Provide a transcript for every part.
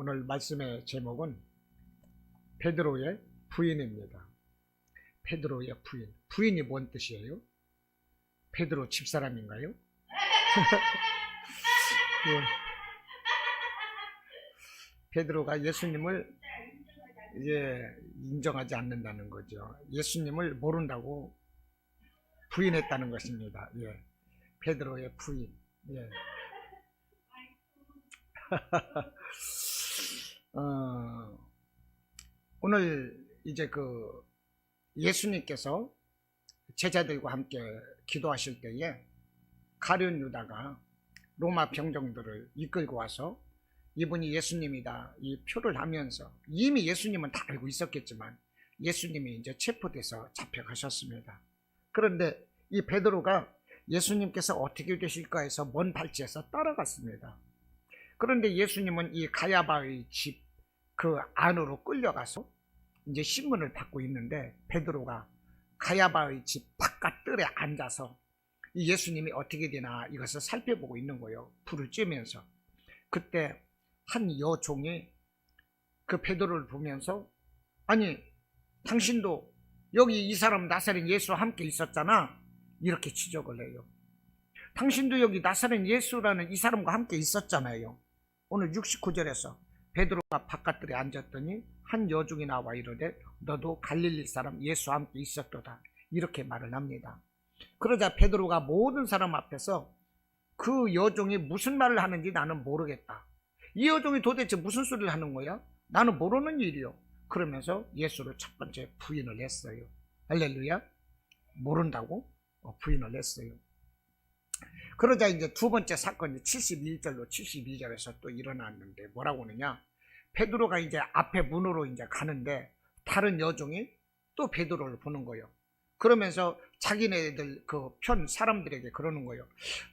오늘 말씀의 제목은 베드로의 부인입니다. 베드로의 부인. 부인이 뭔 뜻이에요? 베드로 집사람인가요? 예. 베드로가 예수님을 인정하지 않는다는 거죠. 예수님을 모른다고 부인했다는 것입니다. 예. 베드로의 부인. 예. 오늘 이제 예수님께서 제자들과 함께 기도하실 때에 가룟 유다가 로마 병정들을 이끌고 와서 이분이 예수님이다 이 표를 하면서, 이미 예수님은 다 알고 있었겠지만 예수님이 이제 체포돼서 잡혀가셨습니다. 그런데 이 베드로가 예수님께서 어떻게 되실까 해서 먼 발치에서 따라갔습니다. 그런데 예수님은 이 가야바의 집 안으로 끌려가서 이제 신문을 받고 있는데, 베드로가 가야바의 집 바깥 뜰에 앉아서 이 예수님이 어떻게 되나 이것을 살펴보고 있는 거예요. 불을 쬐면서. 그때 한 여종이 그 베드로를 보면서, 아니 당신도 여기 이 사람 나사렛 예수와 함께 있었잖아, 이렇게 지적을 해요. 당신도 여기 나사렛 예수라는 이 사람과 함께 있었잖아요. 오늘 69절에서 베드로가 바깥들에 앉았더니 한 여종이 나와 이르되 너도 갈릴리 사람 예수와 함께 있었도다, 이렇게 말을 합니다. 그러자 베드로가 모든 사람 앞에서 그 여종이 무슨 말을 하는지 나는 모르겠다, 이 여종이 도대체 무슨 소리를 하는 거야, 나는 모르는 일이요, 그러면서 예수를 첫 번째 부인을 했어요. 할렐루야. 모른다고 부인을 했어요. 그러자 이제 두 번째 사건이 71절로 72절에서 또 일어났는데 뭐라고 하느냐, 베드로가 이제 앞에 문으로 이제 가는데 다른 여종이 또 베드로를 보는 거예요. 그러면서 자기네들 그 편 사람들에게 그러는 거예요.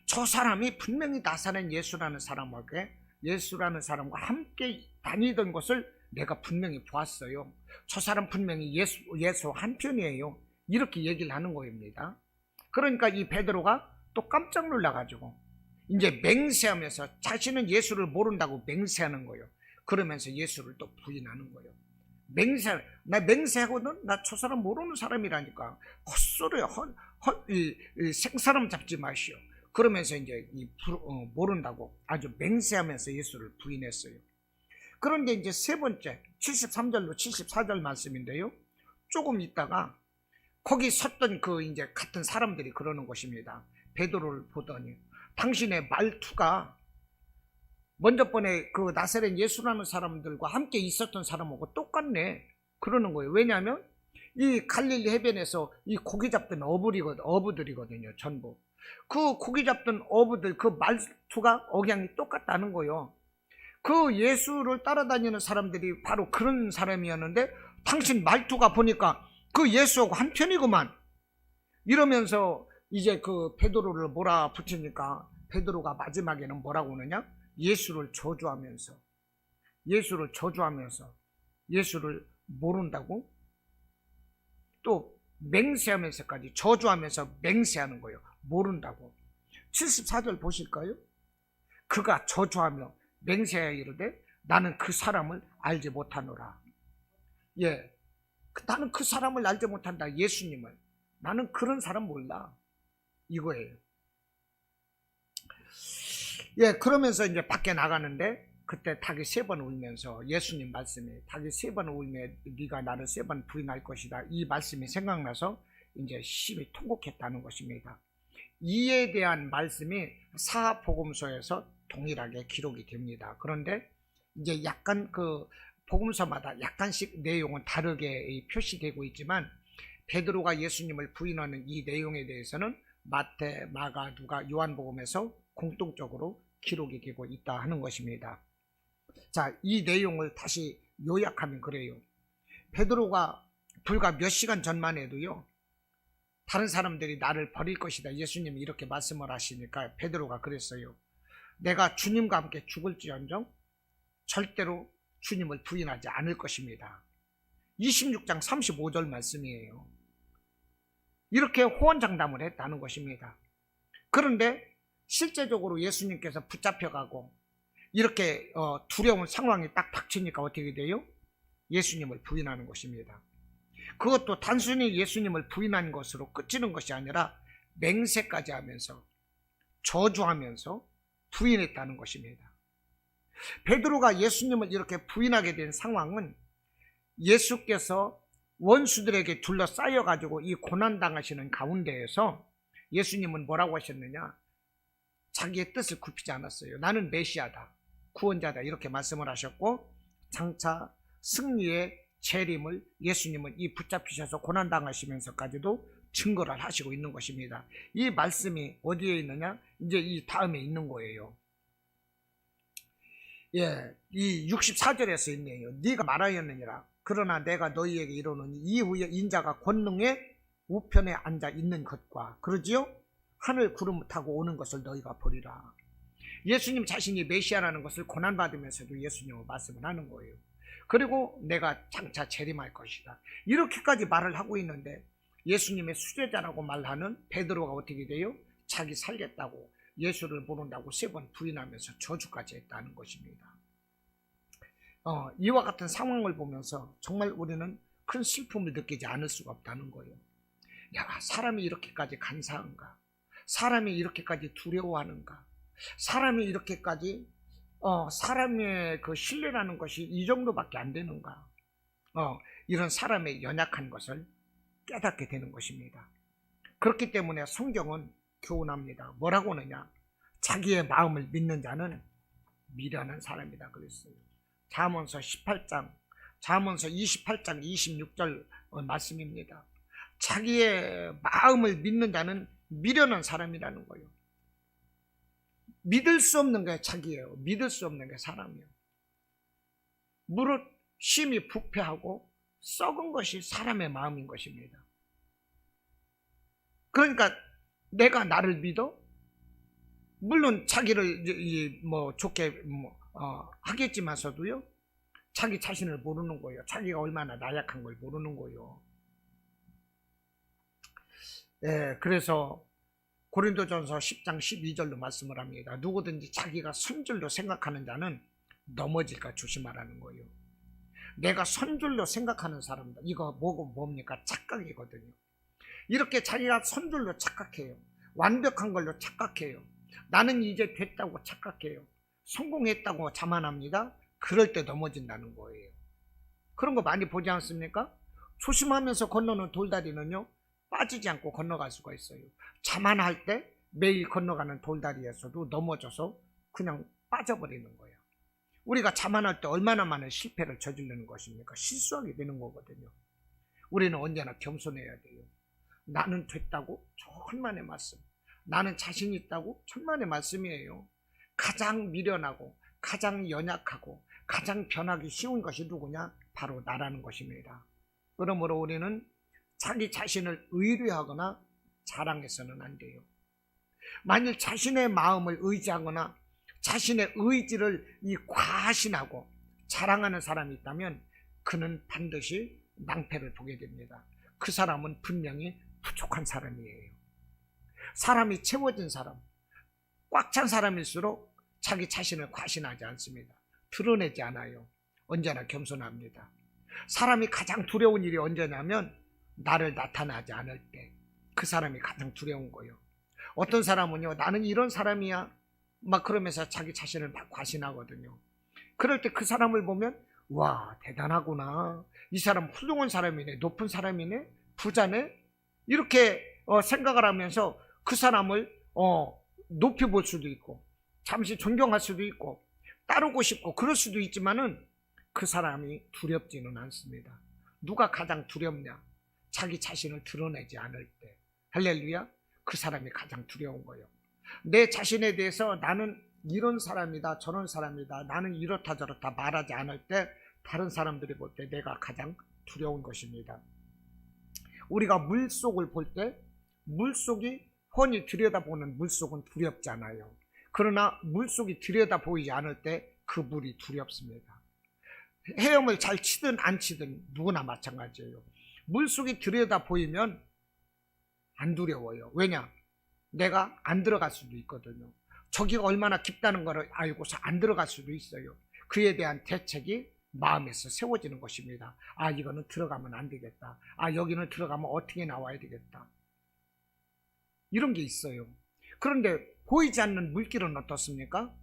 저 사람이 분명히 나사렛 예수라는 사람과 함께 다니던 것을 내가 분명히 보았어요. 저 사람 분명히 예수 한편이에요, 이렇게 얘기를 하는 겁니다. 그러니까 이 베드로가 또 깜짝 놀라가지고 이제 맹세하면서 자신은 예수를 모른다고 맹세하는 거예요. 그러면서 예수를 또 부인하는 거예요. 나 맹세하거든, 나 저 사람 모르는 사람이라니까, 헛소리야, 생사람 잡지 마시오. 그러면서 이제 모른다고 아주 맹세하면서 예수를 부인했어요. 그런데 이제 세 번째 73절로 74절 말씀인데요, 조금 있다가 거기 섰던 이제 같은 사람들이 그러는 것입니다. 베드로를 보더니 당신의 말투가 먼저 번에 그 나사렛 예수라는 사람들과 함께 있었던 사람하고 똑같네, 그러는 거예요. 왜냐하면 이 갈릴리 해변에서 이 고기 잡던 어부들이거든요, 전부. 그 고기 잡던 어부들 그 말투가 억양이 똑같다는 거예요. 그 예수를 따라다니는 사람들이 바로 그런 사람이었는데 당신 말투가 보니까 그 예수하고 한편이구만, 이러면서 이제 그 베드로를 몰아붙이니까 베드로가 마지막에는 뭐라고 하느냐, 예수를 저주하면서 예수를 모른다고 또 맹세하면서까지 저주하면서 맹세하는 거예요. 모른다고. 74절 보실까요? 그가 저주하며 맹세하여 이르되 나는 그 사람을 알지 못하노라. 예, 나는 그 사람을 알지 못한다, 예수님을. 나는 그런 사람 몰라, 이거예요. 예, 그러면서 이제 밖에 나가는데 그때 닭이 3번 울면서 예수님 말씀이, 닭이 3번 울면 네가 나를 3번 부인할 것이다, 이 말씀이 생각나서 이제 심히 통곡했다는 것입니다. 이에 대한 말씀이 사복음서에서 동일하게 기록이 됩니다. 그런데 이제 약간 그 복음서마다 약간씩 내용은 다르게 표시되고 있지만 베드로가 예수님을 부인하는 이 내용에 대해서는 마태, 마가, 누가, 요한복음에서 공통적으로 기록이 되고 있다 하는 것입니다. 자, 이 내용을 다시 요약하면 그래요. 베드로가 불과 몇 시간 전만 해도요, 다른 사람들이 나를 버릴 것이다, 예수님이 이렇게 말씀을 하시니까 베드로가 그랬어요. 내가 주님과 함께 죽을지언정 절대로 주님을 부인하지 않을 것입니다. 26장 35절 말씀이에요. 이렇게 호언장담을 했다는 것입니다. 그런데 실제적으로 예수님께서 붙잡혀가고 이렇게 두려운 상황이 딱 닥치니까 어떻게 돼요? 예수님을 부인하는 것입니다. 그것도 단순히 예수님을 부인한 것으로 끝이는 것이 아니라 맹세까지 하면서 저주하면서 부인했다는 것입니다. 베드로가 예수님을 이렇게 부인하게 된 상황은 예수께서 원수들에게 둘러싸여 가지고 이 고난당하시는 가운데에서 예수님은 뭐라고 하셨느냐? 자기의 뜻을 굽히지 않았어요. 나는 메시아다, 구원자다, 이렇게 말씀을 하셨고, 장차 승리의 재림을 예수님은 이 붙잡히셔서 고난당하시면서까지도 증거를 하시고 있는 것입니다. 이 말씀이 어디에 있느냐? 이제 이 다음에 있는 거예요. 이 64절에서 있네요. 네가 말하였느니라. 그러나 내가 너희에게 이르노니 이후에 인자가 권능의 우편에 앉아 있는 것과, 그러지요? 하늘 구름 타고 오는 것을 너희가 보리라. 예수님 자신이 메시아라는 것을 고난받으면서도 예수님은 말씀을 하는 거예요. 그리고 내가 장차 재림할 것이다, 이렇게까지 말을 하고 있는데, 예수님의 수제자라고 말하는 베드로가 어떻게 돼요? 자기 살겠다고, 예수를 모른다고 3번 부인하면서 저주까지 했다는 것입니다. 이와 같은 상황을 보면서 정말 우리는 큰 슬픔을 느끼지 않을 수가 없다는 거예요. 야, 사람이 이렇게까지 간사한가? 사람이 이렇게까지 두려워하는가? 사람이 이렇게까지 사람의 그 신뢰라는 것이 이 정도밖에 안 되는가? 이런 사람의 연약한 것을 깨닫게 되는 것입니다. 그렇기 때문에 성경은 교훈합니다. 뭐라고 하느냐? 자기의 마음을 믿는 자는 미련한 사람이다 그랬어요. 잠언서 28장, 잠언서 28장 26절 말씀입니다. 자기의 마음을 믿는 자는 미련한 사람이라는 거예요. 믿을 수 없는 게 자기예요. 믿을 수 없는 게 사람이에요. 무릇 심히 부패하고 썩은 것이 사람의 마음인 것입니다. 그러니까 내가 나를 믿어? 물론 자기를 좋게 하겠지만서도요, 자기 자신을 모르는 거예요. 자기가 얼마나 나약한 걸 모르는 거예요. 그래서 고린도전서 10장 12절로 말씀을 합니다. 누구든지 자기가 선줄로 생각하는 자는 넘어질까 조심하라는 거예요. 내가 선줄로 생각하는 사람들, 이거 뭡니까? 착각이거든요. 이렇게 자기가 선줄로 착각해요. 완벽한 걸로 착각해요. 나는 이제 됐다고 착각해요. 성공했다고 자만합니다. 그럴 때 넘어진다는 거예요. 그런 거 많이 보지 않습니까? 조심하면서 건너는 돌다리는요, 빠지지 않고 건너갈 수가 있어요. 자만할 때 매일 건너가는 돌다리에서도 넘어져서 그냥 빠져버리는 거예요. 우리가 자만할 때 얼마나 많은 실패를 저지르는 것입니까? 실수하게 되는 거거든요. 우리는 언제나 겸손해야 돼요. 나는 됐다고? 천만의 말씀. 나는 자신 있다고? 천만의 말씀이에요. 가장 미련하고 가장 연약하고 가장 변하기 쉬운 것이 누구냐? 바로 나라는 것입니다. 그러므로 우리는 자기 자신을 의뢰하거나 자랑해서는 안 돼요. 만일 자신의 마음을 의지하거나 자신의 의지를 과신하고 자랑하는 사람이 있다면 그는 반드시 낭패를 보게 됩니다. 그 사람은 분명히 부족한 사람이에요. 사람이 채워진 사람, 꽉 찬 사람일수록 자기 자신을 과신하지 않습니다. 드러내지 않아요. 언제나 겸손합니다. 사람이 가장 두려운 일이 언제냐면 나를 나타나지 않을 때, 그 사람이 가장 두려운 거예요. 어떤 사람은요, 나는 이런 사람이야 막 그러면서 자기 자신을 막 과신하거든요. 그럴 때 그 사람을 보면 와, 대단하구나, 이 사람 훌륭한 사람이네, 높은 사람이네, 부자네, 이렇게 생각을 하면서 그 사람을 높이 볼 수도 있고 잠시 존경할 수도 있고 따르고 싶고 그럴 수도 있지만은 그 사람이 두렵지는 않습니다. 누가 가장 두렵냐? 자기 자신을 드러내지 않을 때. 할렐루야. 그 사람이 가장 두려운 거예요. 내 자신에 대해서 나는 이런 사람이다, 저런 사람이다, 나는 이렇다 저렇다 말하지 않을 때 다른 사람들이 볼 때 내가 가장 두려운 것입니다. 우리가 물속을 볼 때 물속이 훤히 들여다보는 물속은 두렵지 않아요. 그러나 물속이 들여다보이지 않을 때 그 물이 두렵습니다. 헤엄을 잘 치든 안 치든 누구나 마찬가지예요. 물속이 들여다보이면 안 두려워요. 왜냐? 내가 안 들어갈 수도 있거든요. 저기가 얼마나 깊다는 걸 알고서 안 들어갈 수도 있어요. 그에 대한 대책이 마음에서 세워지는 것입니다. 아, 이거는 들어가면 안 되겠다. 아, 여기는 들어가면 어떻게 나와야 되겠다. 이런 게 있어요. 그런데 보이지 않는 물길은 어떻습니까?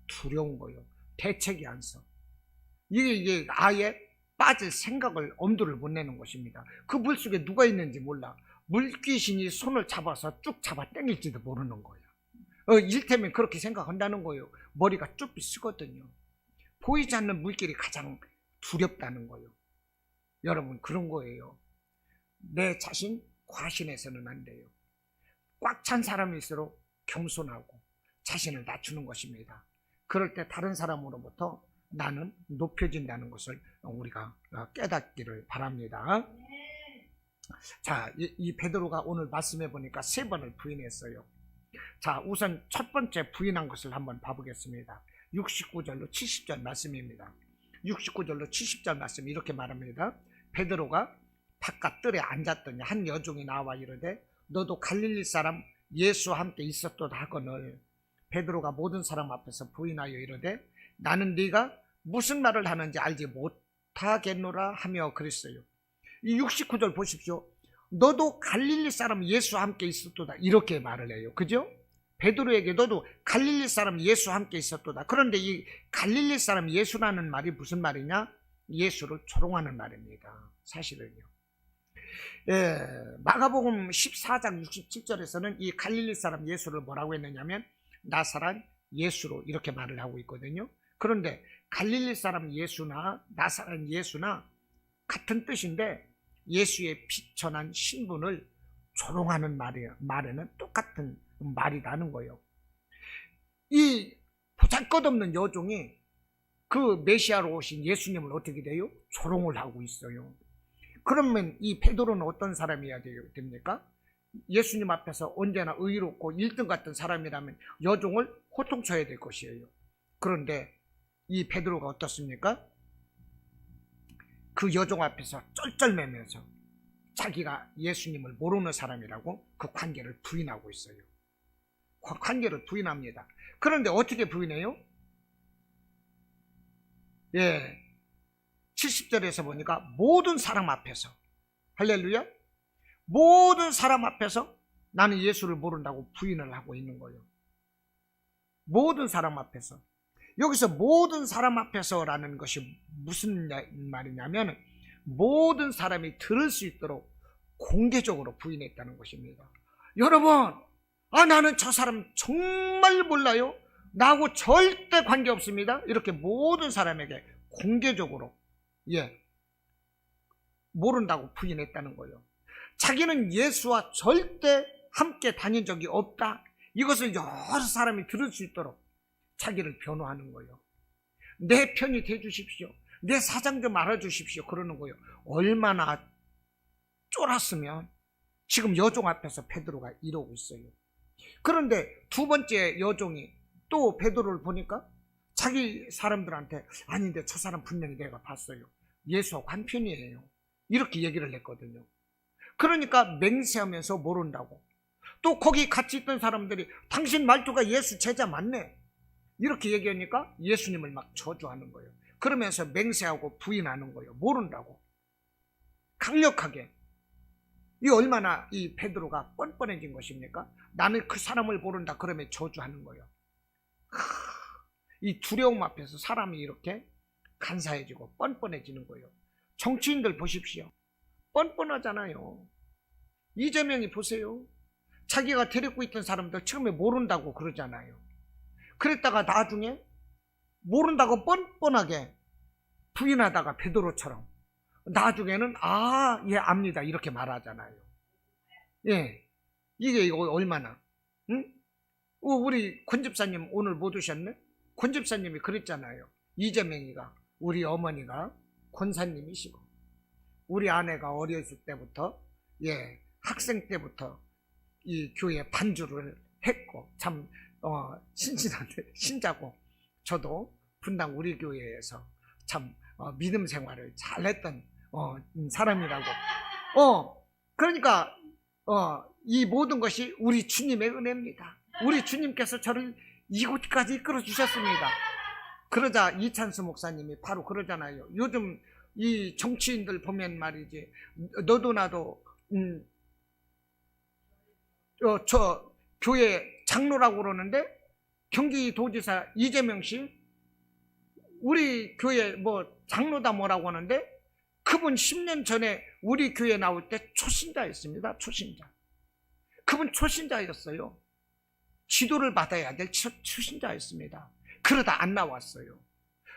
두려운 거예요. 대책이 안 서. 이게 아예 빠질 생각을, 엄두를 못 내는 것입니다. 그 물속에 누가 있는지 몰라. 물귀신이 손을 잡아서 쭉 잡아 당길지도 모르는 거예요. 일테면 그렇게 생각한다는 거예요. 머리가 쭈삐 쓰거든요. 보이지 않는 물길이 가장 두렵다는 거예요. 여러분, 그런 거예요. 내 자신 과신해서는 안 돼요. 꽉 찬 사람일수록 겸손하고 자신을 낮추는 것입니다. 그럴 때 다른 사람으로부터 나는 높여진다는 것을 우리가 깨닫기를 바랍니다. 자, 이 베드로가 오늘 말씀해 보니까 3번을 부인했어요. 자, 우선 첫 번째 부인한 것을 한번 봐보겠습니다. 69절로 70절 말씀입니다. 69절로 70절 말씀 이렇게 말합니다. 베드로가 바깥 뜰에 앉았더니 한 여종이 나와 이르되 너도 갈릴리 사람 예수와 함께 있었도다 하거늘 베드로가 모든 사람 앞에서 부인하여 이르되 나는 네가 무슨 말을 하는지 알지 못하겠노라 하며 그랬어요. 이 69절 보십시오. 너도 갈릴리 사람 예수와 함께 있었도다 이렇게 말을 해요. 그죠? 베드로에게 너도 갈릴리 사람 예수와 함께 있었도다. 그런데 이 갈릴리 사람 예수라는 말이 무슨 말이냐? 예수를 조롱하는 말입니다. 사실은요. 마가복음 14장 67절에서는 이 갈릴리 사람 예수를 뭐라고 했느냐면 나사렛 예수로 이렇게 말을 하고 있거든요. 그런데 갈릴리 사람 예수나 나사렛 예수나 같은 뜻인데 예수의 비천한 신분을 조롱하는 말에는 똑같은 말이라는 거예요. 이 보잘것없는 여종이 그 메시아로 오신 예수님을 어떻게 돼요? 조롱을 하고 있어요. 그러면 이 베드로는 어떤 사람이어야 됩니까? 예수님 앞에서 언제나 의롭고 1등 같은 사람이라면 여종을 호통쳐야 될 것이에요. 그런데 이 베드로가 어떻습니까? 그 여종 앞에서 쩔쩔매면서 자기가 예수님을 모르는 사람이라고 그 관계를 부인하고 있어요. 관계를 부인합니다. 그런데 어떻게 부인해요? 70절에서 보니까 모든 사람 앞에서, 할렐루야, 모든 사람 앞에서 나는 예수를 모른다고 부인을 하고 있는 거예요. 모든 사람 앞에서. 여기서 모든 사람 앞에서라는 것이 무슨 말이냐면 모든 사람이 들을 수 있도록 공개적으로 부인했다는 것입니다. 여러분, 나는 저 사람 정말 몰라요. 나하고 절대 관계없습니다. 이렇게 모든 사람에게 공개적으로 모른다고 부인했다는 거예요. 자기는 예수와 절대 함께 다닌 적이 없다. 이것을 여러 사람이 들을 수 있도록 자기를 변호하는 거예요. 내 편이 돼주십시오. 내 사정 좀 알아주십시오. 그러는 거예요. 얼마나 쫄았으면 지금 여종 앞에서 베드로가 이러고 있어요. 그런데 두 번째 여종이 또 베드로를 보니까 자기 사람들한테 아닌데 저 사람 분명히 내가 봤어요. 예수와 한편이에요. 이렇게 얘기를 했거든요. 그러니까 맹세하면서 모른다고. 또 거기 같이 있던 사람들이 당신 말투가 예수 제자 맞네. 이렇게 얘기하니까 예수님을 막 저주하는 거예요. 그러면서 맹세하고 부인하는 거예요. 모른다고. 강력하게. 이 얼마나 이 베드로가 뻔뻔해진 것입니까? 나는 그 사람을 모른다 그러면 저주하는 거예요. 이 두려움 앞에서 사람이 이렇게 간사해지고 뻔뻔해지는 거예요. 정치인들 보십시오. 뻔뻔하잖아요. 이재명이 보세요. 자기가 데리고 있던 사람들 처음에 모른다고 그러잖아요. 그랬다가 나중에 모른다고 뻔뻔하게 부인하다가 베드로처럼 나중에는 예 압니다 이렇게 말하잖아요. 이게 이거 얼마나 우리 권 집사님 오늘 못 오셨네? 권 집사님이 그랬잖아요. 이재명이가 우리 어머니가 권사님이시고 우리 아내가 어렸을 때부터 학생 때부터 이 교회 반주를 했고 참 신실한 신자고 저도 분당 우리 교회에서 참 믿음 생활을 잘했던 사람이라고. 그러니까 이 모든 것이 우리 주님의 은혜입니다. 우리 주님께서 저를 이곳까지 이끌어 주셨습니다. 그러자 이찬수 목사님이 바로 그러잖아요. 요즘 이 정치인들 보면 말이지, 너도 나도 저 교회 장로라고 그러는데, 경기도지사 이재명 씨 우리 교회 뭐 장로다 뭐라고 하는데, 그분 10년 전에 우리 교회 나올 때 초신자였습니다. 초신자. 그분 초신자였어요. 지도를 받아야 될 초신자였습니다. 그러다 안 나왔어요.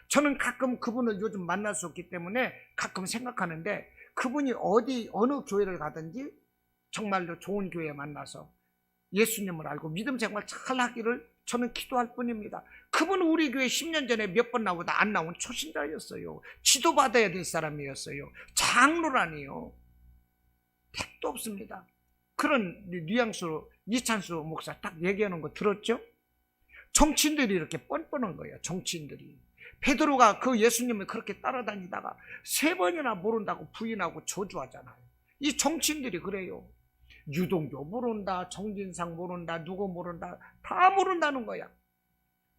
저는 가끔 그분을 요즘 만날 수 없기 때문에 가끔 생각하는데, 그분이 어느 교회를 가든지 정말로 좋은 교회에 만나서 예수님을 알고 믿음 생활 잘 하기를 저는 기도할 뿐입니다. 그분은 우리 교회 10년 전에 몇 번 나오다 안 나온 초신자였어요. 지도받아야 될 사람이었어요. 장로라니요. 택도 없습니다. 그런 뉘앙스로 이찬수 목사 딱 얘기하는 거 들었죠? 정치인들이 이렇게 뻔뻔한 거예요. 정치인들이. 베드로가 그 예수님을 그렇게 따라다니다가 3번이나 모른다고 부인하고 저주하잖아요. 이 정치인들이 그래요. 유동규 모른다, 정진상 모른다, 누구 모른다, 다 모른다는 거야.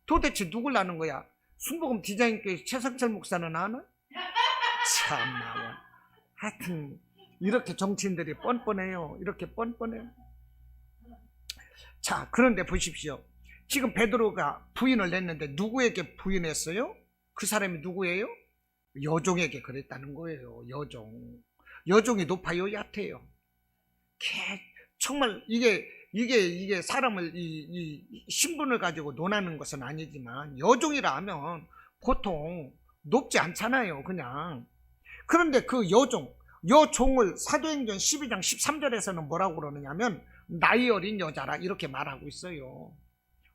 도대체 누굴 아는 거야? 순복음 디자인교회 최성철 목사는 아나? 참나. 하여튼 이렇게 정치인들이 뻔뻔해요. 이렇게 뻔뻔해요. 자, 그런데 보십시오. 지금 베드로가 부인을 냈는데 누구에게 부인했어요? 그 사람이 누구예요? 여종에게 그랬다는 거예요. 여종이 높아요, 얕아요? 정말 이게 사람을 이 신분을 가지고 논하는 것은 아니지만, 여종이라 하면 보통 높지 않잖아요, 그냥. 그런데 그 여종을 사도행전 12장 13절에서는 뭐라고 그러느냐면, 나이 어린 여자라 이렇게 말하고 있어요.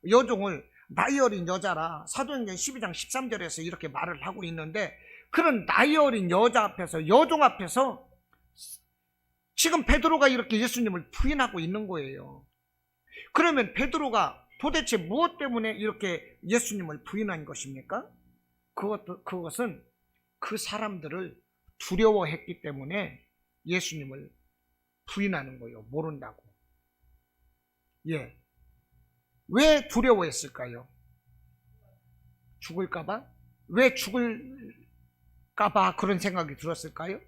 여종을 나이 어린 여자라 사도행전 12장 13절에서 이렇게 말을 하고 있는데, 그런 나이 어린 여자 앞에서, 여종 앞에서 지금 베드로가 이렇게 예수님을 부인하고 있는 거예요. 그러면 베드로가 도대체 무엇 때문에 이렇게 예수님을 부인한 것입니까? 그것은 그 사람들을 두려워했기 때문에 예수님을 부인하는 거예요. 모른다고. 예. 왜 두려워했을까요? 죽을까봐? 왜 죽을까봐 그런 생각이 들었을까요?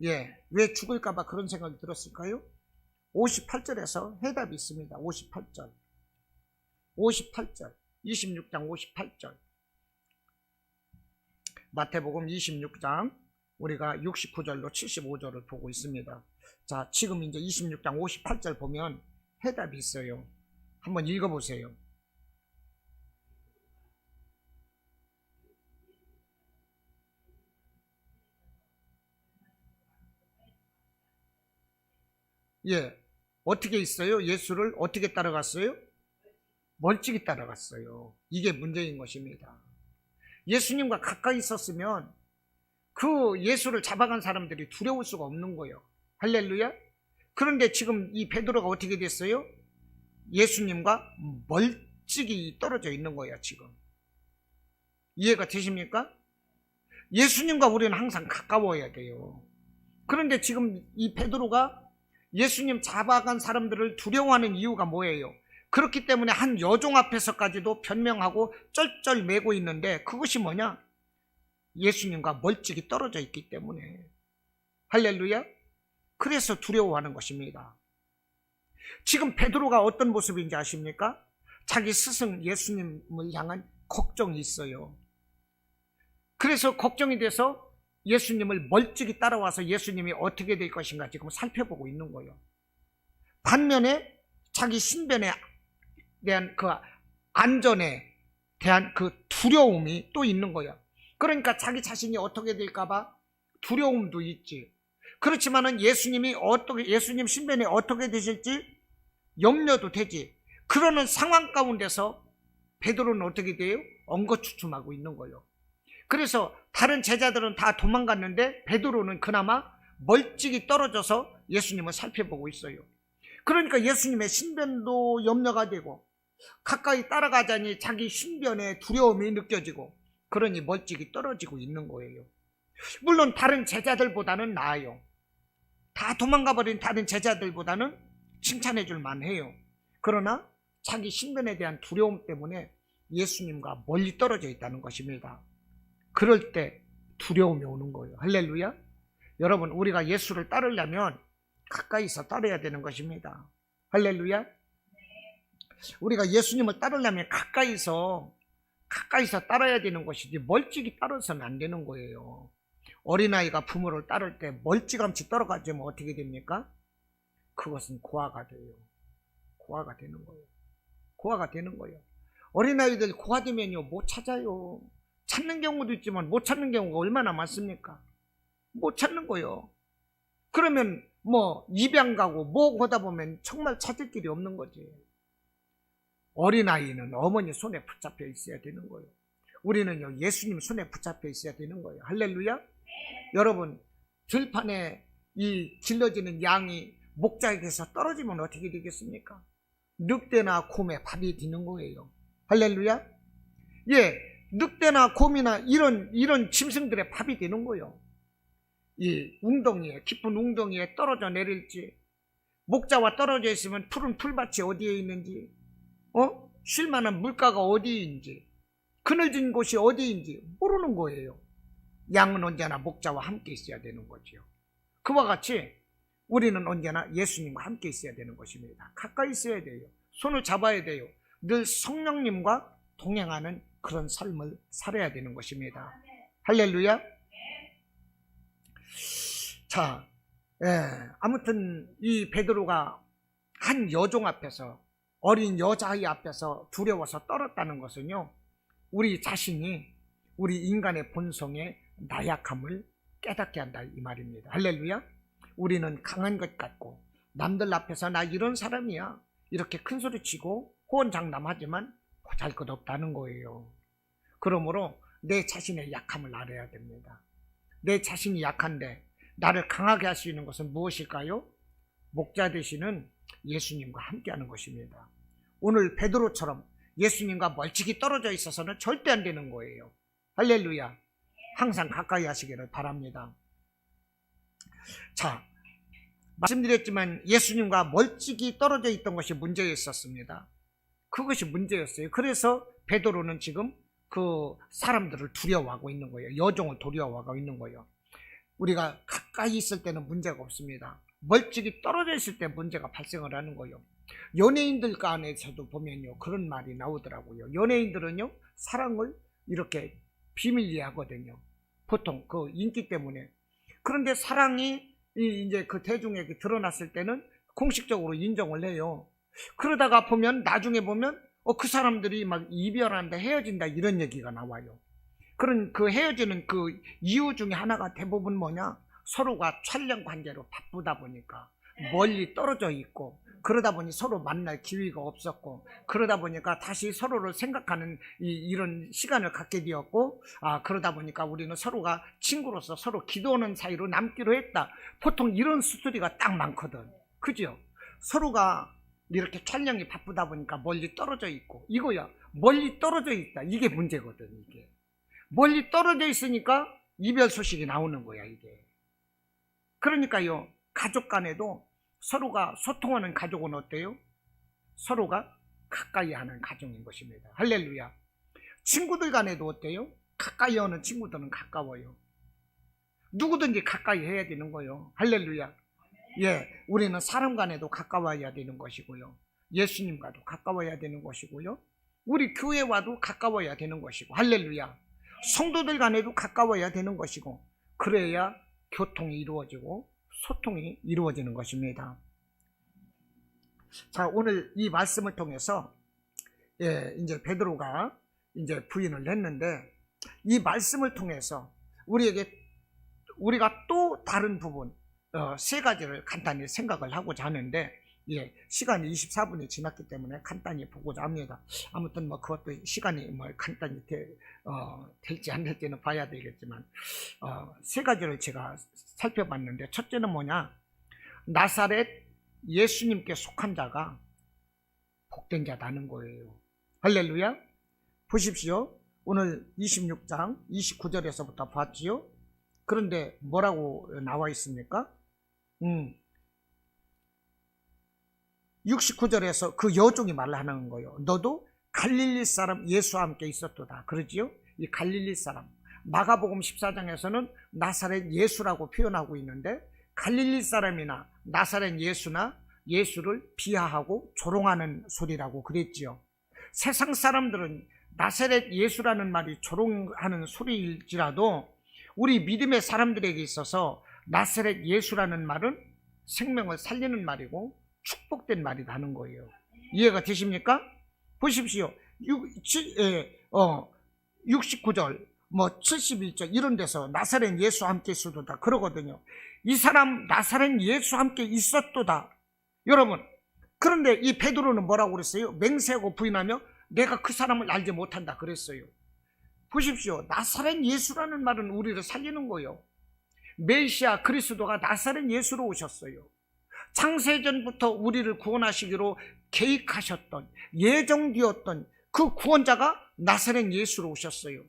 예, 왜 죽을까봐 그런 생각이 들었을까요? 58절에서 해답이 있습니다. 58절. 26장 58절. 마태복음 26장, 우리가 69절로 75절을 보고 있습니다. 자, 지금 이제 26장 58절 보면 해답이 있어요. 한번 읽어보세요. 예, 어떻게 있어요? 예수를 어떻게 따라갔어요? 멀찍이 따라갔어요. 이게 문제인 것입니다. 예수님과 가까이 있었으면 그 예수를 잡아간 사람들이 두려울 수가 없는 거예요. 할렐루야. 그런데 지금 이 베드로가 어떻게 됐어요? 예수님과 멀찍이 떨어져 있는 거예요. 지금 이해가 되십니까? 예수님과 우리는 항상 가까워야 돼요. 그런데 지금 이 베드로가 예수님 잡아간 사람들을 두려워하는 이유가 뭐예요? 그렇기 때문에 한 여종 앞에서까지도 변명하고 쩔쩔매고 있는데, 그것이 뭐냐? 예수님과 멀찍이 떨어져 있기 때문에. 할렐루야. 그래서 두려워하는 것입니다. 지금 베드로가 어떤 모습인지 아십니까? 자기 스승 예수님을 향한 걱정이 있어요. 그래서 걱정이 돼서 예수님을 멀찍이 따라와서 예수님이 어떻게 될 것인가 지금 살펴보고 있는 거예요. 반면에 자기 신변에 대한 그 안전에 대한 그 두려움이 또 있는 거예요. 그러니까 자기 자신이 어떻게 될까봐 두려움도 있지. 그렇지만은 예수님 신변에 어떻게 되실지 염려도 되지. 그러는 상황 가운데서 베드로는 어떻게 돼요? 엉거추춤하고 있는 거예요. 그래서 다른 제자들은 다 도망갔는데 베드로는 그나마 멀찍이 떨어져서 예수님을 살펴보고 있어요. 그러니까 예수님의 신변도 염려가 되고, 가까이 따라가자니 자기 신변에 두려움이 느껴지고, 그러니 멀찍이 떨어지고 있는 거예요. 물론 다른 제자들보다는 나아요. 다 도망가버린 다른 제자들보다는 칭찬해 줄 만해요. 그러나 자기 신변에 대한 두려움 때문에 예수님과 멀리 떨어져 있다는 것입니다. 그럴 때 두려움이 오는 거예요. 할렐루야. 여러분, 우리가 예수를 따르려면 가까이서 따라야 되는 것입니다. 할렐루야. 우리가 예수님을 따르려면 가까이서 따라야 되는 것이지 멀찍이 따라서는 안 되는 거예요. 어린아이가 부모를 따를 때 멀찌감치 따라가지면 어떻게 됩니까? 그것은 고아가 돼요. 고아가 되는 거예요. 고아가 되는 거예요. 어린아이들 고아되면요 못 찾아요. 찾는 경우도 있지만 못 찾는 경우가 얼마나 많습니까? 못 찾는 거예요. 그러면 뭐 입양 가고 뭐 보다 보면 정말 찾을 길이 없는 거지. 어린아이는 어머니 손에 붙잡혀 있어야 되는 거예요. 우리는요 예수님 손에 붙잡혀 있어야 되는 거예요. 할렐루야. 여러분, 들판에 이 길러지는 양이 목자에게서 떨어지면 어떻게 되겠습니까? 늑대나 곰에 밥이 되는 거예요. 할렐루야. 예, 늑대나 곰이나 이런 짐승들의 밥이 되는 거예요. 이 웅덩이에, 깊은 웅덩이에 떨어져 내릴지, 목자와 떨어져 있으면 푸른 풀밭이 어디에 있는지, 쉴만한 물가가 어디인지, 그늘진 곳이 어디인지 모르는 거예요. 양은 언제나 목자와 함께 있어야 되는 거죠. 그와 같이 우리는 언제나 예수님과 함께 있어야 되는 것입니다. 가까이 있어야 돼요. 손을 잡아야 돼요. 늘 성령님과 동행하는 그런 삶을 살아야 되는 것입니다. 할렐루야. 자, 아무튼 이 베드로가 한 여종 앞에서, 어린 여자아이 앞에서 두려워서 떨었다는 것은요, 우리 자신이 우리 인간의 본성의 나약함을 깨닫게 한다 이 말입니다. 할렐루야. 우리는 강한 것 같고 남들 앞에서 나 이런 사람이야 이렇게 큰 소리 치고 호언장담하지만 보잘것없다는 거예요. 그러므로 내 자신의 약함을 알아야 됩니다. 내 자신이 약한데 나를 강하게 할 수 있는 것은 무엇일까요? 목자 되시는 예수님과 함께하는 것입니다. 오늘 베드로처럼 예수님과 멀찍이 떨어져 있어서는 절대 안 되는 거예요. 할렐루야. 항상 가까이 하시기를 바랍니다. 자, 말씀드렸지만 예수님과 멀찍이 떨어져 있던 것이 문제였었습니다. 그것이 문제였어요. 그래서 베드로는 지금 그 사람들을 두려워하고 있는 거예요. 여종을 두려워하고 있는 거예요. 우리가 가까이 있을 때는 문제가 없습니다. 멀찍이 떨어져 있을 때 문제가 발생을 하는 거예요. 연예인들 간에서도 보면요 그런 말이 나오더라고요. 연예인들은요 사랑을 이렇게 비밀리에 하거든요. 보통 그 인기 때문에. 그런데 사랑이 이제 그 대중에게 드러났을 때는 공식적으로 인정을 해요. 그러다가 보면 나중에 보면 그 사람들이 막 이별한다, 헤어진다 이런 얘기가 나와요. 그런 그 헤어지는 그 이유 중에 하나가 대부분 뭐냐? 서로가 촬영 관계로 바쁘다 보니까 멀리 떨어져 있고, 그러다 보니 서로 만날 기회가 없었고, 그러다 보니까 다시 서로를 생각하는 이런 시간을 갖게 되었고, 그러다 보니까 우리는 서로가 친구로서 서로 기도하는 사이로 남기로 했다. 보통 이런 스토리가 딱 많거든. 그죠? 서로가 이렇게 촬영이 바쁘다 보니까 멀리 떨어져 있고, 이거야. 멀리 떨어져 있다. 이게 문제거든, 이게. 멀리 떨어져 있으니까 이별 소식이 나오는 거야, 이게. 그러니까요, 가족 간에도 서로가 소통하는 가족은 어때요? 서로가 가까이 하는 가정인 것입니다. 할렐루야. 친구들 간에도 어때요? 가까이 하는 친구들은 가까워요. 누구든지 가까이 해야 되는 거예요. 할렐루야. 예, 우리는 사람 간에도 가까워야 되는 것이고요. 예수님과도 가까워야 되는 것이고요. 우리 교회와도 가까워야 되는 것이고, 할렐루야. 성도들 간에도 가까워야 되는 것이고, 그래야 교통이 이루어지고 소통이 이루어지는 것입니다. 자, 오늘 이 말씀을 통해서 이제 베드로가 이제 부인을 했는데, 이 말씀을 통해서 우리가 또 다른 부분 세 가지를 간단히 생각을 하고자 하는데, 시간이 24분이 지났기 때문에 간단히 보고자 합니다. 아무튼 뭐 그것도 시간이 뭐 간단히 될지 안 될지는 봐야 되겠지만, 세 가지를 제가 살펴봤는데, 첫째는 뭐냐? 나사렛 예수님께 속한 자가 복된 자다는 거예요. 할렐루야. 보십시오. 오늘 26장 29절에서부터 봤지요. 그런데 뭐라고 나와 있습니까? 69절에서 그 여종이 말을 하는 거예요. 너도 갈릴리 사람 예수와 함께 있었도다. 그러지요? 이 갈릴리 사람. 마가복음 14장에서는 나사렛 예수라고 표현하고 있는데, 갈릴리 사람이나 나사렛 예수나 예수를 비하하고 조롱하는 소리라고 그랬지요. 세상 사람들은 나사렛 예수라는 말이 조롱하는 소리일지라도 우리 믿음의 사람들에게 있어서 나사렛 예수라는 말은 생명을 살리는 말이고 축복된 말이다 하는 거예요. 이해가 되십니까? 보십시오. 69절, 71절 이런 데서 나사렛 예수와 함께 있었도다 그러거든요. 이 사람 나사렛 예수와 함께 있었도다. 여러분, 그런데 이 베드로는 뭐라고 그랬어요? 맹세하고 부인하며 내가 그 사람을 알지 못한다 그랬어요. 보십시오. 나사렛 예수라는 말은 우리를 살리는 거예요. 메시아 그리스도가 나사렛 예수로 오셨어요. 창세전부터 우리를 구원하시기로 계획하셨던, 예정되었던 그 구원자가 나사렛 예수로 오셨어요.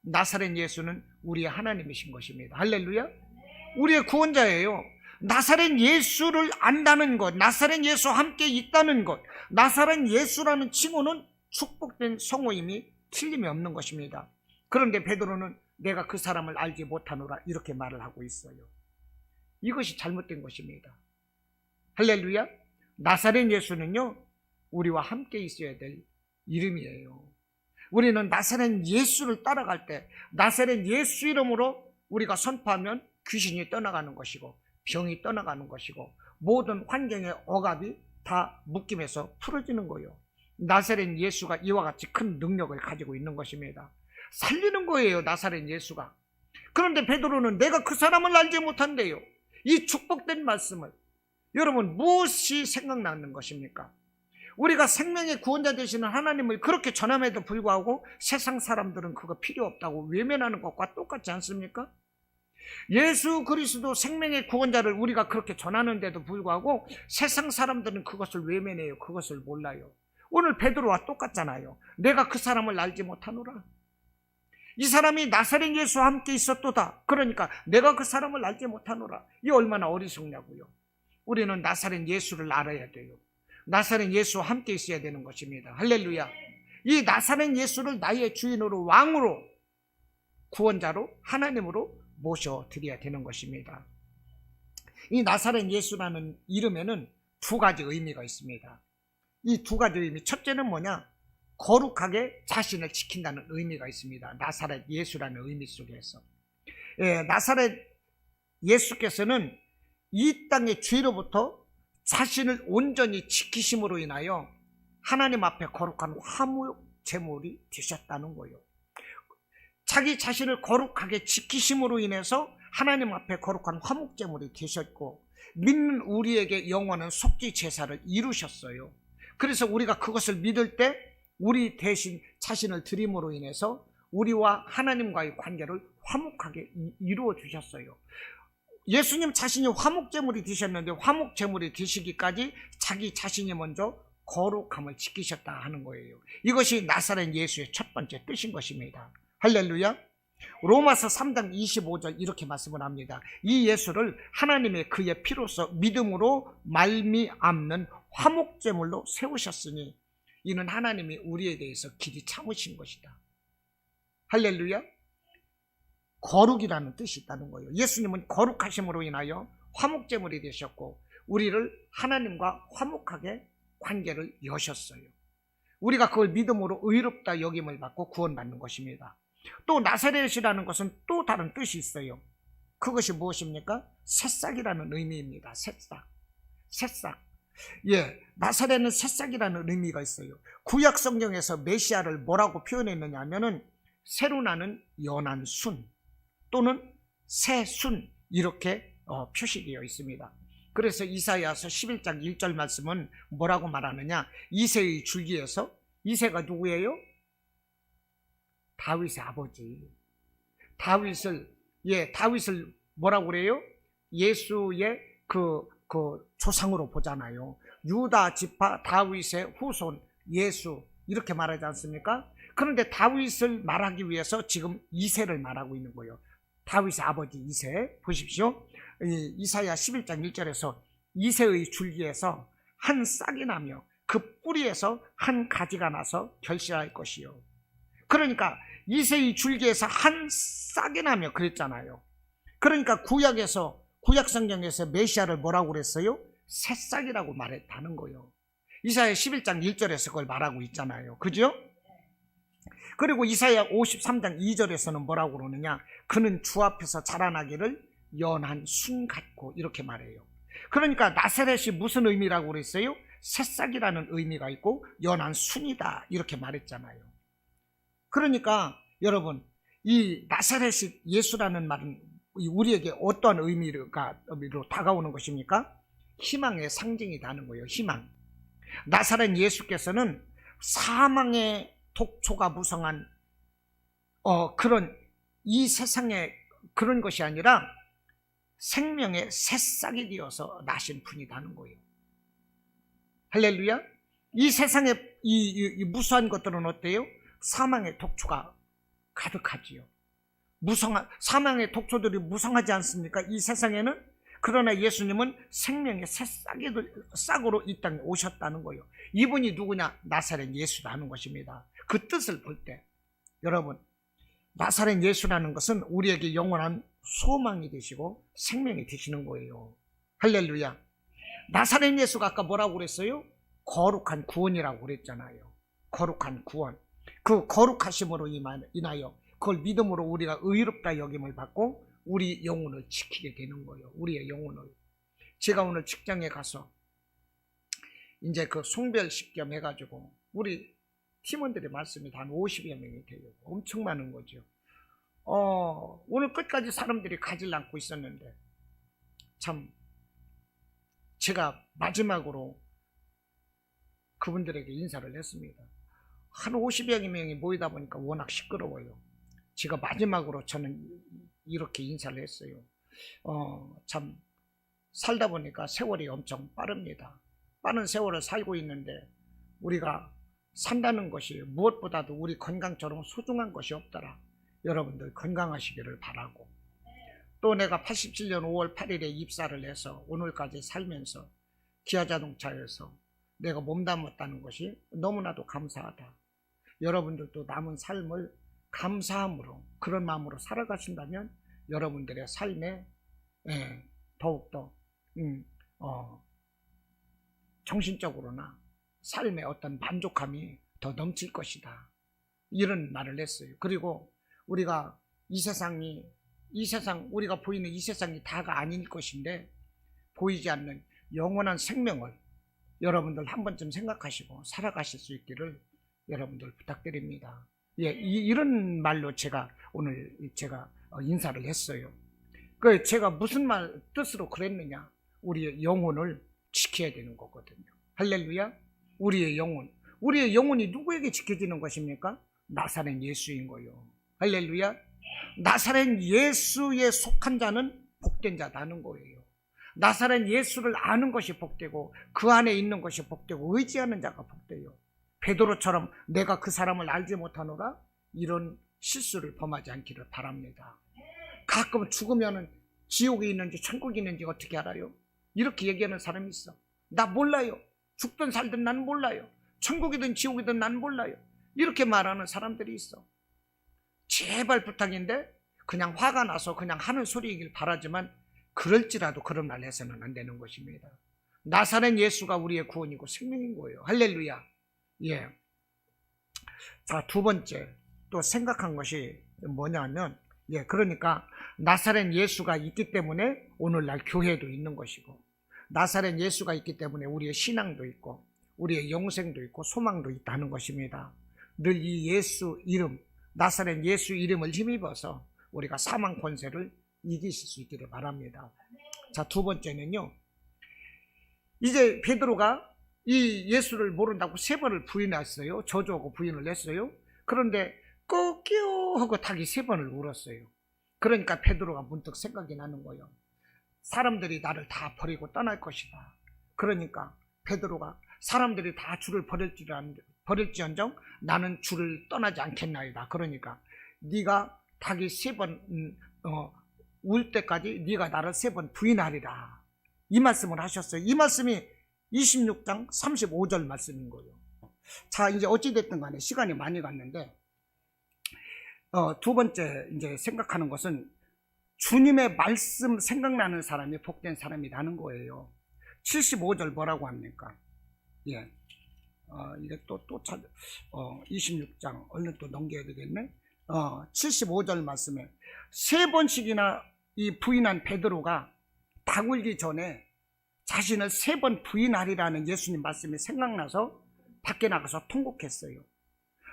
나사렛 예수는 우리의 하나님이신 것입니다. 할렐루야. 우리의 구원자예요. 나사렛 예수를 안다는 것, 나사렛 예수와 함께 있다는 것, 나사렛 예수라는 칭호는 축복된 성호임이 틀림이 없는 것입니다. 그런데 베드로는 내가 그 사람을 알지 못하노라 이렇게 말을 하고 있어요. 이것이 잘못된 것입니다. 할렐루야. 나사렛 예수는요, 우리와 함께 있어야 될 이름이에요. 우리는 나사렛 예수를 따라갈 때 나사렛 예수 이름으로 우리가 선포하면 귀신이 떠나가는 것이고 병이 떠나가는 것이고 모든 환경의 억압이 다 묶임에서 풀어지는 거예요. 나사렛 예수가 이와 같이 큰 능력을 가지고 있는 것입니다. 살리는 거예요, 나사렛 예수가. 그런데 베드로는 내가 그 사람을 알지 못한대요. 이 축복된 말씀을 여러분 무엇이 생각나는 것입니까? 우리가 생명의 구원자 되시는 하나님을 그렇게 전함에도 불구하고 세상 사람들은 그거 필요 없다고 외면하는 것과 똑같지 않습니까? 예수 그리스도 생명의 구원자를 우리가 그렇게 전하는데도 불구하고 세상 사람들은 그것을 외면해요. 그것을 몰라요. 오늘 베드로와 똑같잖아요. 내가 그 사람을 알지 못하노라. 이 사람이 나사렛 예수와 함께 있었도다. 그러니까 내가 그 사람을 알지 못하노라. 이 얼마나 어리석냐고요. 우리는 나사렛 예수를 알아야 돼요. 나사렛 예수와 함께 있어야 되는 것입니다. 할렐루야. 이 나사렛 예수를 나의 주인으로, 왕으로, 구원자로, 하나님으로 모셔드려야 되는 것입니다. 이 나사렛 예수라는 이름에는 두 가지 의미가 있습니다. 이 두 가지 의미, 첫째는 뭐냐? 거룩하게 자신을 지킨다는 의미가 있습니다. 나사렛 예수라는 의미 속에서. 나사렛 예수께서는 이 땅의 죄로부터 자신을 온전히 지키심으로 인하여 하나님 앞에 거룩한 화목 제물이 되셨다는 거예요. 자기 자신을 거룩하게 지키심으로 인해서 하나님 앞에 거룩한 화목 제물이 되셨고, 믿는 우리에게 영원한 속죄 제사를 이루셨어요. 그래서 우리가 그것을 믿을 때 우리 대신 자신을 드림으로 인해서 우리와 하나님과의 관계를 화목하게 이루어 주셨어요. 예수님 자신이 화목제물이 되셨는데 화목제물이 되시기까지 자기 자신이 먼저 거룩함을 지키셨다 하는 거예요. 이것이 나사렛 예수의 첫 번째 뜻인 것입니다. 할렐루야. 로마서 3장 25절 이렇게 말씀을 합니다. 이 예수를 하나님의 그의 피로서 믿음으로 말미암는 화목제물로 세우셨으니 이는 하나님이 우리에 대해서 길이 참으신 것이다. 할렐루야. 거룩이라는 뜻이 있다는 거예요. 예수님은 거룩하심으로 인하여 화목제물이 되셨고 우리를 하나님과 화목하게 관계를 여셨어요. 우리가 그걸 믿음으로 의롭다 여김을 받고 구원받는 것입니다. 또 나사렛이라는 것은 또 다른 뜻이 있어요. 그것이 무엇입니까? 새싹이라는 의미입니다. 새싹. 나사렛은 새싹이라는 의미가 있어요. 구약 성경에서 메시아를 뭐라고 표현했느냐 하면은 새로 나는 연한 순 또는 새 순 이렇게 표시되어 있습니다. 그래서 이사야서 11장 1절 말씀은 뭐라고 말하느냐? 이새의 줄기에서, 이새가 누구예요? 다윗의 아버지. 다윗을 뭐라고 그래요? 예수의 그 조상으로 보잖아요. 유다 지파 다윗의 후손 예수 이렇게 말하지 않습니까? 그런데 다윗을 말하기 위해서 지금 이새를 말하고 있는 거예요. 다윗의 아버지 이새. 보십시오. 이사야 11장 1절에서 이새의 줄기에서 한 싹이 나며 그 뿌리에서 한 가지가 나서 결실할 것이요. 그러니까 이새의 줄기에서 한 싹이 나며 그랬잖아요. 그러니까 구약 성경에서 메시아를 뭐라고 그랬어요? 새싹이라고 말했다는 거예요. 이사야 11장 1절에서 그걸 말하고 있잖아요. 그죠? 그리고 이사야 53장 2절에서는 뭐라고 그러느냐? 그는 주 앞에서 자라나기를 연한 순 같고 이렇게 말해요. 그러니까 나사렛이 무슨 의미라고 그랬어요? 새싹이라는 의미가 있고 연한 순이다 이렇게 말했잖아요. 그러니까 여러분, 이 나사렛이 예수라는 말은 우리에게 어떠한 의미로 다가오는 것입니까? 희망의 상징이라는 거예요. 희망. 나사렛 예수께서는 사망의 독초가 무성한 그런 이 세상에 그런 것이 아니라 생명의 새싹이 되어서 나신 분이라는 거예요. 할렐루야. 이 세상에 이 무수한 것들은 어때요? 사망의 독초가 가득하지요. 사망의 독초들이 무성하지 않습니까? 이 세상에는. 그러나 예수님은 생명의 새싹으로 이 땅에 오셨다는 거예요. 이분이 누구냐? 나사렛 예수라는 것입니다. 그 뜻을 볼 때 여러분, 나사렛 예수라는 것은 우리에게 영원한 소망이 되시고 생명이 되시는 거예요. 할렐루야. 나사렛 예수가 아까 뭐라고 그랬어요? 거룩한 구원이라고 그랬잖아요. 거룩한 구원. 그 거룩하심으로 인하여 그걸 믿음으로 우리가 의롭다 여김을 받고 우리 영혼을 지키게 되는 거예요. 우리의 영혼을. 제가 오늘 직장에 가서 이제 그 송별식 겸 해가지고 우리 팀원들의 말씀이 한 50여 명이 돼요. 엄청 많은 거죠. 오늘 끝까지 사람들이 가지를 않고 있었는데 참 제가 마지막으로 그분들에게 인사를 했습니다. 한 50여 명이 모이다 보니까 워낙 시끄러워요. 제가 마지막으로 저는 이렇게 인사를 했어요. 참 살다 보니까 세월이 엄청 빠릅니다. 빠른 세월을 살고 있는데 우리가 산다는 것이 무엇보다도 우리 건강처럼 소중한 것이 없더라. 여러분들 건강하시기를 바라고, 또 내가 87년 5월 8일에 입사를 해서 오늘까지 살면서 기아자동차에서 내가 몸담았다는 것이 너무나도 감사하다. 여러분들도 남은 삶을 감사함으로 그런 마음으로 살아가신다면 여러분들의 삶에 더욱더 정신적으로나 삶의 어떤 만족감이 더 넘칠 것이다. 이런 말을 했어요. 그리고 우리가 우리가 보이는 이 세상이 다가 아닐 것인데 보이지 않는 영원한 생명을 여러분들 한 번쯤 생각하시고 살아가실 수 있기를 여러분들 부탁드립니다. 예, 이런 말로 오늘 제가 인사를 했어요. 그 제가 무슨 뜻으로 그랬느냐? 우리의 영혼을 지켜야 되는 거거든요. 할렐루야. 우리의 영혼이 누구에게 지켜지는 것입니까? 나사렛 예수인 거예요. 할렐루야. 나사렛 예수에 속한 자는 복된 자다는 거예요. 나사렛 예수를 아는 것이 복되고 그 안에 있는 것이 복되고 의지하는 자가 복돼요. 베드로처럼 내가 그 사람을 알지 못하노라 이런 실수를 범하지 않기를 바랍니다. 가끔 죽으면 지옥에 있는지 천국에 있는지 어떻게 알아요? 이렇게 얘기하는 사람이 있어. 나 몰라요. 죽든 살든 난 몰라요. 천국이든 지옥이든 난 몰라요. 이렇게 말하는 사람들이 있어. 제발 부탁인데 그냥 화가 나서 그냥 하는 소리이길 바라지만 그럴지라도 그런 말 해서는 안 되는 것입니다. 나사렛 예수가 우리의 구원이고 생명인 거예요. 할렐루야. 예. 자, 두 번째 또 생각한 것이 뭐냐면, 그러니까 나사렛 예수가 있기 때문에 오늘날 교회도 있는 것이고, 나사렛 예수가 있기 때문에 우리의 신앙도 있고, 우리의 영생도 있고, 소망도 있다는 것입니다. 늘 이 예수 이름, 나사렛 예수 이름을 힘입어서 우리가 사망 권세를 이기실 수 있기를 바랍니다. 자, 두 번째는요, 이제 베드로가 이 예수를 모른다고 3번을 부인했어요. 저주하고 부인을 했어요. 그런데 꺾여 하고 닭이 3번을 울었어요. 그러니까 베드로가 문득 생각이 나는 거예요. 사람들이 나를 다 버리고 떠날 것이다. 그러니까 베드로가 사람들이 다 주를 버릴지언정 나는 주를 떠나지 않겠나이다. 그러니까 네가 닭이 3번 울 때까지 네가 나를 3번 부인하리라. 이 말씀을 하셨어요. 이 말씀이 26장 35절 말씀인 거예요. 자, 이제 어찌됐든 간에 시간이 많이 갔는데, 두 번째 이제 생각하는 것은 주님의 말씀 생각나는 사람이 복된 사람이라는 거예요. 75절 뭐라고 합니까? 예. 이게 또 26장 얼른 또 넘겨야 되겠네. 75절 말씀에 세 번씩이나 이 부인한 베드로가 닭 울기 전에 자신을 세 번 부인하리라는 예수님 말씀이 생각나서 밖에 나가서 통곡했어요.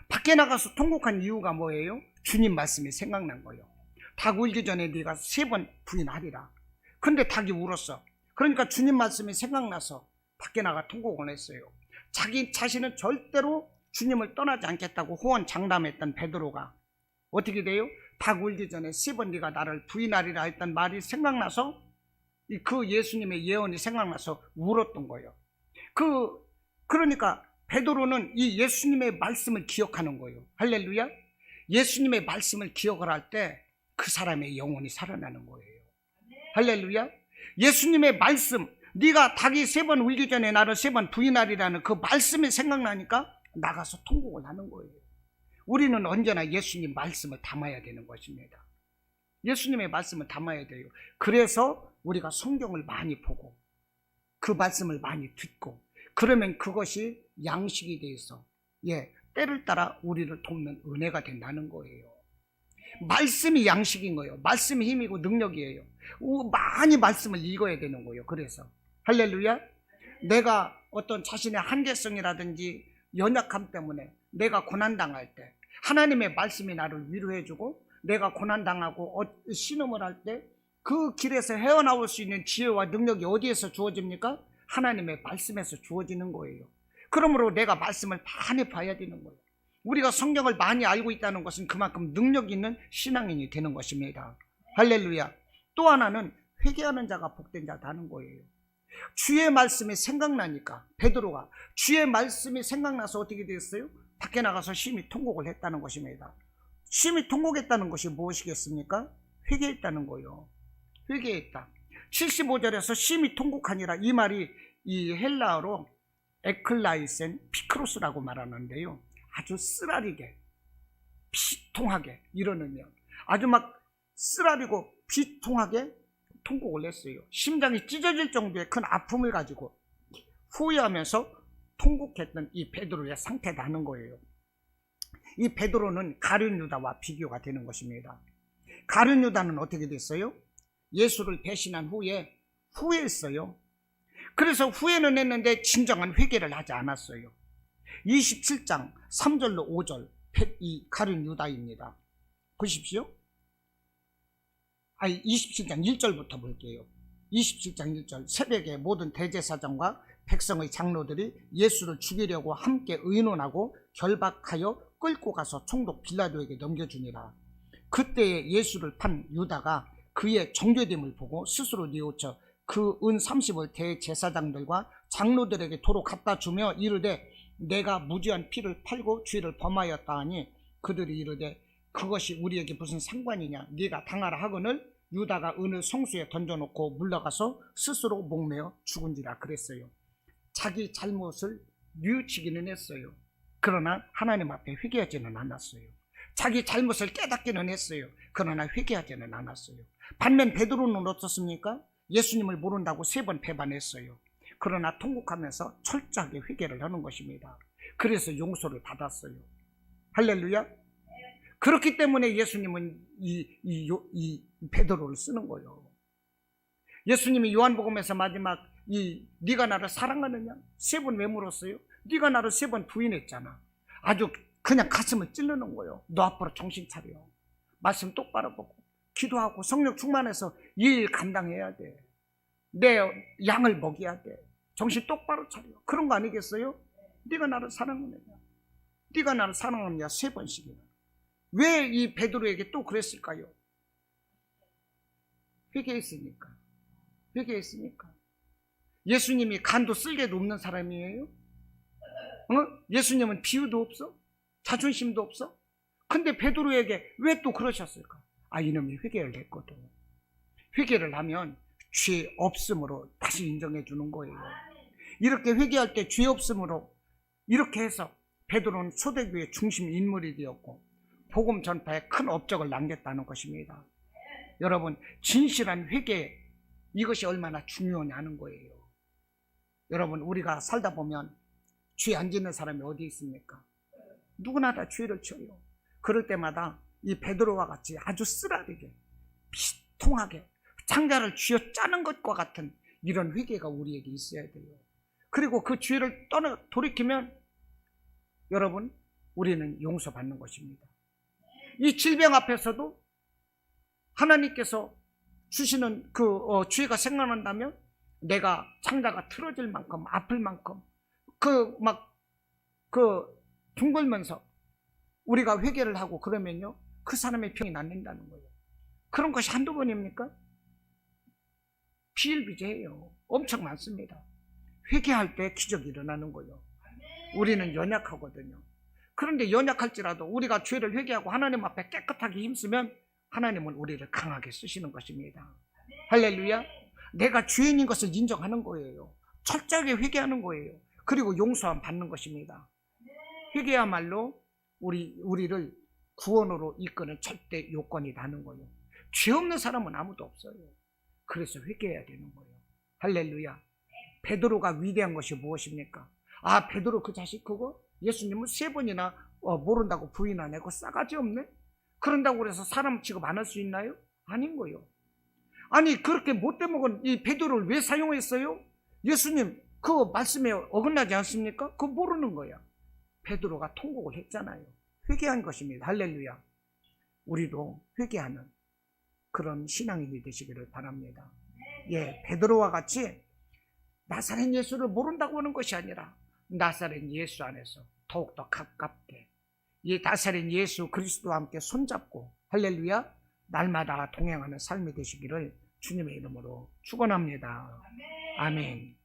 밖에 나가서 통곡한 이유가 뭐예요? 주님 말씀이 생각난 거예요. 닭 울기 전에 네가 세 번 부인하리라. 근데 닭이 울었어. 그러니까 주님 말씀이 생각나서 밖에 나가 통곡을 했어요. 자기 자신은 절대로 주님을 떠나지 않겠다고 호언장담했던 베드로가 어떻게 돼요? 닭 울기 전에 세 번 네가 나를 부인하리라 했던 말이 생각나서 그 예수님의 예언이 생각나서 울었던 거예요. 그러니까 베드로는 이 예수님의 말씀을 기억하는 거예요. 할렐루야. 예수님의 말씀을 기억을 할 때 그 사람의 영혼이 살아나는 거예요. 할렐루야. 예수님의 말씀, 네가 닭이 세 번 울기 전에 나를 세 번 부인하리라는 그 말씀이 생각나니까 나가서 통곡을 하는 거예요. 우리는 언제나 예수님 말씀을 담아야 되는 것입니다. 예수님의 말씀을 담아야 돼요. 그래서 우리가 성경을 많이 보고 그 말씀을 많이 듣고 그러면 그것이 양식이 돼서 때를 따라 우리를 돕는 은혜가 된다는 거예요. 말씀이 양식인 거예요. 말씀이 힘이고 능력이에요. 많이 말씀을 읽어야 되는 거예요. 그래서 할렐루야. 내가 어떤 자신의 한계성이라든지 연약함 때문에 내가 고난당할 때 하나님의 말씀이 나를 위로해주고 내가 고난당하고 신음을 할 때 그 길에서 헤어나올 수 있는 지혜와 능력이 어디에서 주어집니까? 하나님의 말씀에서 주어지는 거예요. 그러므로 내가 말씀을 많이 봐야 되는 거예요. 우리가 성경을 많이 알고 있다는 것은 그만큼 능력 있는 신앙인이 되는 것입니다. 할렐루야. 또 하나는 회개하는 자가 복된 자다는 거예요. 주의 말씀이 생각나니까 베드로가 주의 말씀이 생각나서 어떻게 됐어요? 밖에 나가서 심히 통곡을 했다는 것입니다. 심히 통곡했다는 것이 무엇이겠습니까? 회개했다는 거예요. 회개했다. 75절에서 심히 통곡하니라, 이 말이 이 헬라어로 에클라이센 피크로스라고 말하는데요, 아주 쓰라리게 비통하게 이러느며 아주 막 쓰라리고 비통하게 통곡을 했어요. 심장이 찢어질 정도의 큰 아픔을 가지고 후회하면서 통곡했던 이 베드로의 상태라는 거예요. 이 베드로는 가룟 유다와 비교가 되는 것입니다. 가룟 유다는 어떻게 됐어요? 예수를 배신한 후에 후회했어요. 그래서 후회는 했는데 진정한 회개를 하지 않았어요. 27장 3절로 5절 이 가룟 유다입니다. 보십시오. 27장 1절부터 볼게요. 27장 1절. 새벽에 모든 대제사장과 백성의 장로들이 예수를 죽이려고 함께 의논하고 결박하여 끌고 가서 총독 빌라도에게 넘겨주니라. 그때에 예수를 판 유다가 그의 정죄됨을 보고 스스로 뉘우쳐 그 은 30을 대제사장들과 장로들에게 도로 갖다 주며 이르되 내가 무지한 피를 팔고 죄를 범하였다 하니 그들이 이르되 그것이 우리에게 무슨 상관이냐, 네가 당하라 하거늘 유다가 은을 성수에 던져놓고 물러가서 스스로 목매어 죽은지라 그랬어요. 자기 잘못을 뉘우치기는 했어요. 그러나 하나님 앞에 회개하지는 않았어요. 자기 잘못을 깨닫기는 했어요. 그러나 회개하지는 않았어요. 반면 베드로는 어떻습니까? 예수님을 모른다고 3번 배반했어요. 그러나 통곡하면서 철저하게 회개를 하는 것입니다. 그래서 용서를 받았어요. 할렐루야. 그렇기 때문에 예수님은 이 베드로를 쓰는 거예요. 예수님이 요한복음에서 마지막 네가 나를 사랑하느냐 3번 왜 물었어요? 네가 나를 3번 부인했잖아. 아주 그냥 가슴을 찔르는 거예요. 너 앞으로 정신 차려. 말씀 똑바로 보고 기도하고 성령 충만해서 이 일 감당해야 돼. 내 양을 먹여야 돼. 정신 똑바로 차려. 그런 거 아니겠어요? 네가 나를 사랑하느냐, 네가 나를 사랑하느냐 3번씩이나. 왜 이 베드로에게 또 그랬을까요? 회개했으니까. 회개했으니까. 예수님이 간도 쓸개도 없는 사람이에요? 예수님은 비유도 없어? 자존심도 없어? 근데 베드로에게 왜 또 그러셨을까? 이놈이 회개를 했거든. 회개를 하면 죄 없음으로 다시 인정해 주는 거예요. 이렇게 회개할 때 죄 없음으로 이렇게 해서 베드로는 초대교회 중심 인물이 되었고 복음 전파에 큰 업적을 남겼다는 것입니다. 여러분, 진실한 회개, 이것이 얼마나 중요하냐는 거예요. 여러분, 우리가 살다 보면 죄 안 짓는 사람이 어디 있습니까? 누구나 다 죄를 지어요. 그럴 때마다 이 베드로와 같이 아주 쓰라리게 비통하게 장자를 쥐어짜는 것과 같은 이런 회개가 우리에게 있어야 돼요. 그리고 그 죄를 돌이키면 여러분, 우리는 용서받는 것입니다. 이 질병 앞에서도 하나님께서 주시는 죄가 생각난다면 내가 창자가 틀어질 만큼 아플 만큼 둥글면서 우리가 회개를 하고 그러면요, 그 사람의 병이 낫는다는 거예요. 그런 것이 한두 번입니까? 비일비재해요. 엄청 많습니다. 회개할 때 기적이 일어나는 거예요. 우리는 연약하거든요. 그런데 연약할지라도 우리가 죄를 회개하고 하나님 앞에 깨끗하게 힘쓰면 하나님은 우리를 강하게 쓰시는 것입니다. 할렐루야. 내가 죄인인 것을 인정하는 거예요. 철저하게 회개하는 거예요. 그리고 용서함 받는 것입니다. 회개야말로 우리를 구원으로 이끄는 절대 요건이 되는 거예요. 죄 없는 사람은 아무도 없어요. 그래서 회개해야 되는 거예요. 할렐루야. 베드로가 위대한 것이 무엇입니까? 아, 베드로 그 자식 그거? 예수님은 3번이나 모른다고 부인하네. 그거 싸가지 없네? 그런다고 해서 사람 취급 안 할 수 있나요? 아닌 거예요. 아니, 그렇게 못돼 먹은 이 베드로를 왜 사용했어요? 예수님 그 말씀에 어긋나지 않습니까? 그거 모르는 거야. 베드로가 통곡을 했잖아요. 회개한 것입니다. 할렐루야. 우리도 회개하는 그런 신앙인이 되시기를 바랍니다. 예, 베드로와 같이 나사렛 예수를 모른다고 하는 것이 아니라 나사렛 예수 안에서 더욱더 가깝게 이 나사렛 예수 그리스도와 함께 손잡고 할렐루야 날마다 동행하는 삶이 되시기를 주님의 이름으로 축원합니다. 아멘.